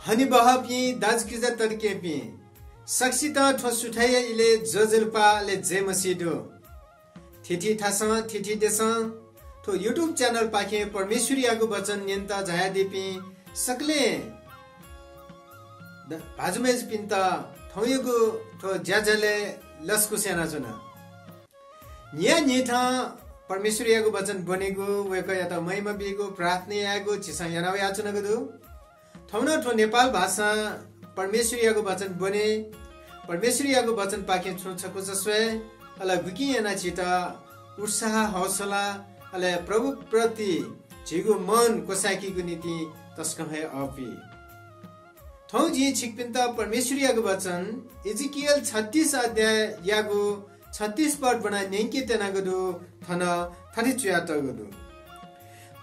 Honey बहपी दाजकिजा तर्केपी सक्सिता ठो सुठाइया इले जजलपा ले जे मसिदो थिथि थासा थिथि देसा ठो यूट्यूब चैनल पाखे परमेश्वरियाको वचन नियन्ता जायादेपी सकले भाजुमेज पिन्ता ठौयको ठो ज्याजले लस्कु सेना जुना निया निथा परमेश्वरियाको वचन बनेको वेक या त महिमा बिगो प्रार्थना आगो छिसा यानावे आचना गदु ठौना ठो नेपाल भाषा परमेश्वरियाको वचन बने परमेश्वरियाको वचन पाखे छुछको जसवे अला विकियाना छिटा उत्साह हौसला अले प्रभु प्रति झिगो मन कोसाकीको नीति तस्कहे अपि ठौ जी छिकपिन्ता परमेश्वरियाको वचन इजिकियल 36 अध्याय यागो 36 पद बना नेंके तेनागदु थन थरि च्यातगदु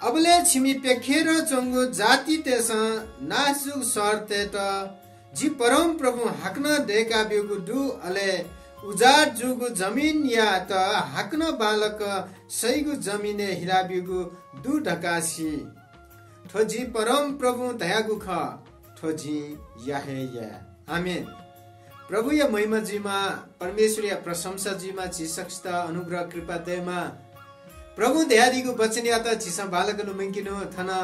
अबले छिमी पेखेर चंगो जाति तेसा नासुक सर्ते त जी परम प्रभु हाक्न देका बिगु दु अले उजाड जुगु जमिन या त हाक्न बालक सैगु जमिने हिराबिगु दु ढकासी ठोजी परम प्रभु दयागु ख ठोजी याहे या आमेन। प्रभु या महिमा जीमा परमेश्वरिया प्रशंसा जीमा जिसक्स्ता अनुग्रह कृपा देमा प्रभु दयादिको वचन याता छिसा बालकनु मंकिनु थना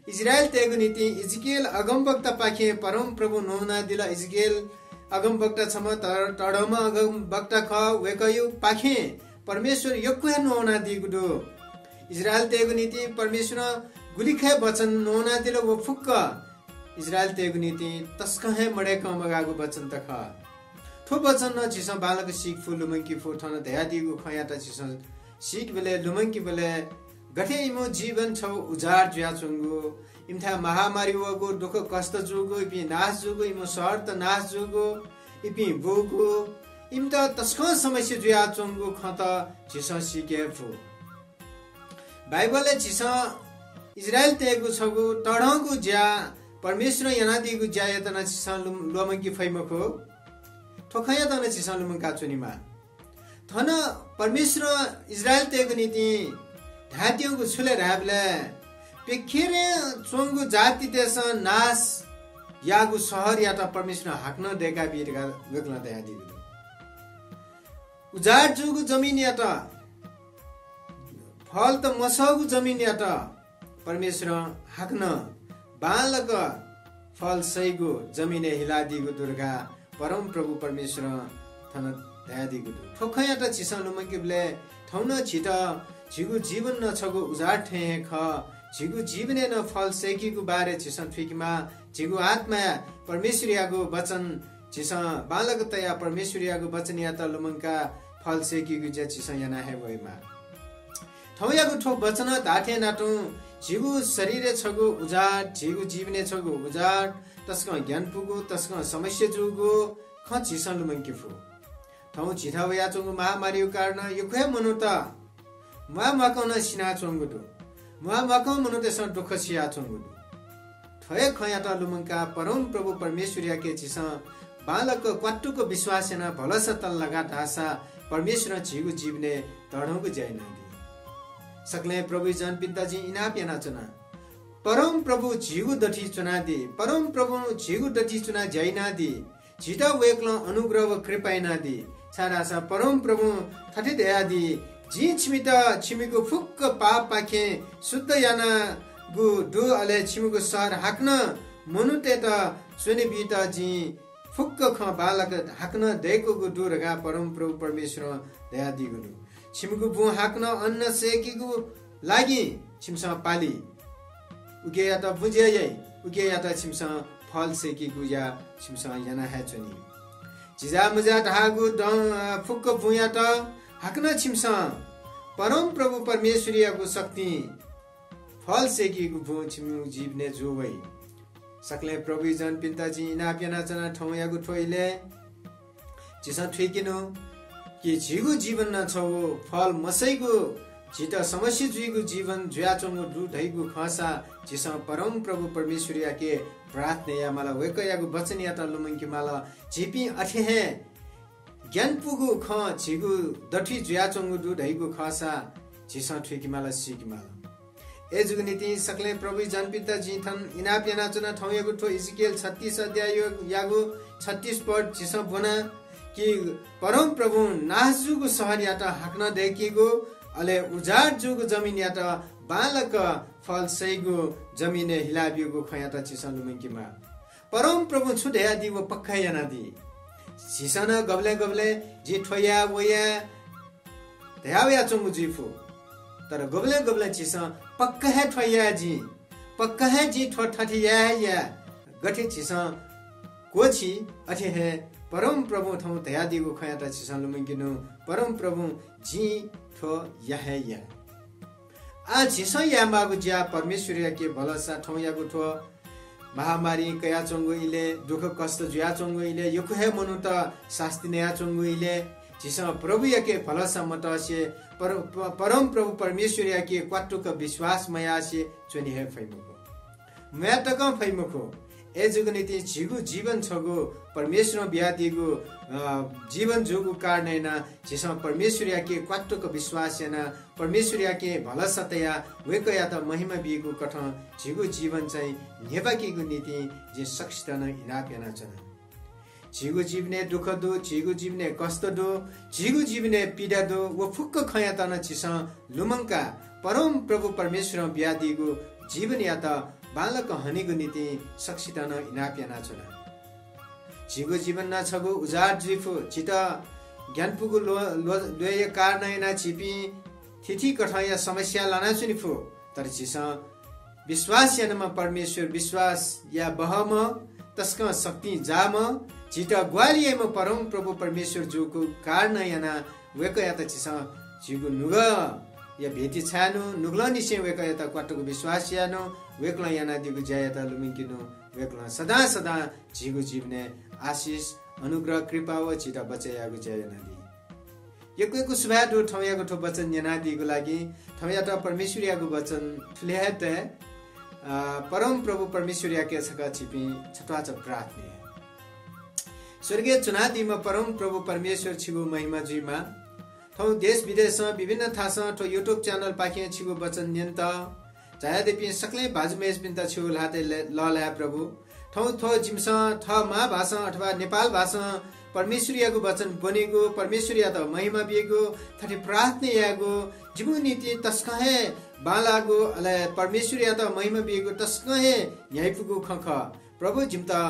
इजरायल तेगु नीति इजकियल अगमवक्ता पाखे परम प्रभु नोना दिला इजकियल अगमवक्ता छम तडमा अगमवक्ता ख वेकयु पाखे परमेश्वर यक्वे नोना दिगुदो इजरायल तेगु नीति परमेश्वर गुलिखे वचन नोना दिला वो फुक्क इजरायल तेगु नीति तस्कहे मडे कमगागु वचन त ख थो वचन न छिसा बालक सिक फुलु मंकी फु थना दयादिगु खयाता छिसा सीख बेले लुमंकी बेले गठे इमो जीवन छौ उजाड ज्या चंगु इमथा महामारी वगो दुख कष्ट जुगो इपि नाश जुगो इमो शर्त नाश जुगो इपि बुगु इमता तस्को समस्या ज्या चंगु खत छिस सिके फु बाइबलले छिस इजरायल तेगु छगु तडंगु ज्या परमेश्वर यनादिगु ज्या यतना छिस लुमंकी फैमखो ठोखया तना छिस लुमंका चुनिमा थन परमेश्वर इजरायल तेगु नीति धातियोगु छुले राबले पेखेरे चोंगु जाति तेस नाश यागु शहर या त परमेश्वर हाक्न देगा बिरगा गक्ला दयादि उजाड जुगु जमिन या त फल त मसगु जमिन या त परमेश्वर हाक्न बालक फल सैगु जमिने हिलादिगु दुर्गा परम प्रभु परमेश्वर थन दयादिगु ठोखया त छिसनु मंकिबले ठौन छिट झिगु जीवन न छगु उजाड ठे ख झिगु जीवने न फल सेकीगु बारे छिसन फिकमा झिगु आत्मा परमेश्वरियागु वचन छिस बालक तया परमेश्वरियागु वचन या त लुमंका फल सेकीगु जे छिस याना हे वइमा ठौयागु ठोक वचन दाठे नाटु झिगु शरीरे छगु उजाड झिगु जीवने छगु उजाड तस्क ज्ञान पुगु तस्क समस्या जुगु ख छिसन लुमंकिफु ठौ छिथावया चंगु महामारीको कारण युखे मनुता मा मकन सिना चंगुदु मा मक मनुते स दुख सिया चंगुदु ठय खया त लुमंका परम प्रभु परमेश्वरिया के छिस बालक क्वाटुको विश्वासना भलस तल लगा ढासा परमेश्वर झिगु जीवने तडौगु जैना दि सकले प्रभु जन पिताजी इना पेना चना परम प्रभु झिगु दठी चुना दि परम प्रभु झिगु दठी चुना जैना दि झिटा वेक्ल अनुग्रह व कृपाइना दि सारासा परम प्रभु थति दयादि जी छिमिता छिमिको फुक्क पाप पाखे शुद्ध याना गु दु अले छिमिको सर हाक्न मनुते त सुनि बिता जी फुक्क ख बालक हाक्न देको गु दुर्गा परम प्रभु परमेश्वर दयादि गु छिमिको बु हाक्न अन्न सेकीगु लागि छिमसा पाली उके या त बुझे यै उके या त छिमसा फल सेकीगु या छिमसा याना है चुनी जिजा मुजा ढागु फुक्क भुया त हाक्न छिमसा परम प्रभु परमेश्वरियाको शक्ति फल सेकीगु भु छिमु जीवने जोवै सकले प्रभु जन पिताजी इना पेना चना ठौयागु ठोइले जिसा ठिकिनु कि झिगु जीवन न छौ फल मसैगु झिटा समस्या जुइगु जीवन ज्याचंगु दु धैगु खसा जिसा परम प्रभु परमेश्वरिया के प्रार्थना या माला वेकयागु वचन या त लुमंकी माला झिपी अठे ज्ञान पुगु ख झिगु दठी ज्याचंगु दु धैगु खसा जिसा ठिकी माला सिकी माला ए जुग नीति सकले प्रभु जनपिता जी थन इनाप याना चुना ठौयगु ठो इजिकेल 36 अध्याय यागु 36 पद चिस बना कि परम प्रभु नाजुगु सहर याता हक्न देखिगु अले उजाड जुगु जमिन याता बालक फल सैगु जमिने हिलाबिगु खयाता चिसन लुमिंकिमा परम प्रभु छुडया दी वो पक्का याना दी चिसन गबले गबले जी ठोया वया दयावया चंगु जीफु तर गबले गबले चिस पक्का है ठोया जी पक्का है जी ठोठठी या गठे चिस कोछि अथे है परम प्रभु थौ दया दिगु खयाता चिसन लुमिंकिनु परम प्रभु जी ठो या है या आ चिस या मागु ज्या परमेश्वर के भलसा ठौ यागु ठो महामारी कया चंगु इले दुख कष्ट जुया चंगु इले युख है मनु त शास्ति नया चंगु इले जिस प्रभु यके फलसा मत से परम प्रभु परमेश्वर यके क्वाटुक विश्वास मया से चोनि है फैमुको मैं तक फैमुको ए जुग नीति जिगु जीवन छगु परमेश्वर बियादिगु जीवन जुगु कारणैना जिस परमेश्वर यके क्वाटुक विश्वास याना परमेश्वर यके भलसतया वेकया त महिमा बिगु कठ जिगु जीवन चाहिँ नेबाकीगु नीति जे सक्षतन इनापेना छन जिगु जीवने दुख दो जिगु जीवने कष्ट दो जिगु जीवने पीडा दो वो फुक्क खयातन चिस लुमंका परम प्रभु परमेश्वर बियादिगु जीवन या त बालक हनिगु नीति सक्षितन इनाप्याना छन जिगु जीवन न छगु उजाड जिफु चित ज्ञानपुगु लोय कारणैना छिपी थिथि कठया समस्या लाना चुनिफु तर चिस विश्वास यानमा परमेश्वर विश्वास या बहम तस्क शक्ति जाम चित ग्वालिएम परम प्रभु परमेश्वर जुको कारण याना वेकया त चिस जिगु नुग या भेटी छानु नुग्ला निसे वेकया त क्वाटको विश्वास यानो वेकला याना दिगु जयता लुमिंकिनु वेकला सदा सदा जिगु जीवने आशीष अनुग्रह कृपा व चित बचयागु जयना दि यको सुभादो ठौयागु ठो वचन याना दिगु लागि ठौया त परमेश्वर यागु वचन ठुलेहत परम प्रभु परमेश्वर याके छका छिपी छटवाच प्रार्थना स्वर्गीय चुनादीमा परम प्रभु परमेश्वर छिगु महिमा जुइमा थौ देश विदेशमा विभिन्न थासा ठो युट्युब च्यानल पाखे छिगु वचन नियन्त जायादेपी सक्ले भाजुमेस बिन्ता छिगु लाते लला प्रभु थौ थो जिमसा थ मा भाषा अथवा नेपाल भाषा परमेश्वर यागु वचन बनेगु परमेश्वर या त महिमा बिगु थति प्रार्थना यागु जिमु नीति तस्कहे बालागु अले परमेश्वर या त महिमा बिगु तस्कहे न्यायपुगु खख प्रभु जिमता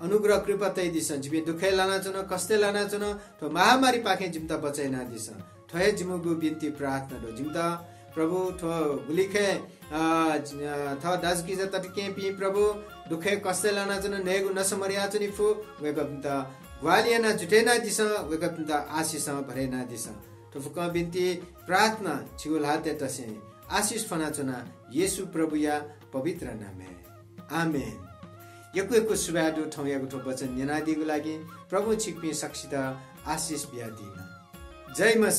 अनुग्रह कृपा तै दिस जिबे दुखै लाना छन कष्ट लाना छन तो महामारी पाखे जिमता बचाइना दिस थय जिमुगु बिन्ती प्रार्थना दो जिमता प्रभु थो गुलिखे थ दाजकी ज तटके पि प्रभु दुखै कष्ट लाना छन नेगु नसमरिया छनि फु वेगपता ग्वालियाना जुटेना दिस वेगपता आशीष भरेना दिस तो फुक बिन्ती प्रार्थना छिगुल हाते तसे आशीष फना छना येशू प्रभु या पवित्र नामे आमेन यको सुबादो ठौयागु ठो वचन निनादिगु लागि प्रभु छिकपि सक्षिता आशीष बियादिमा जय मसीह।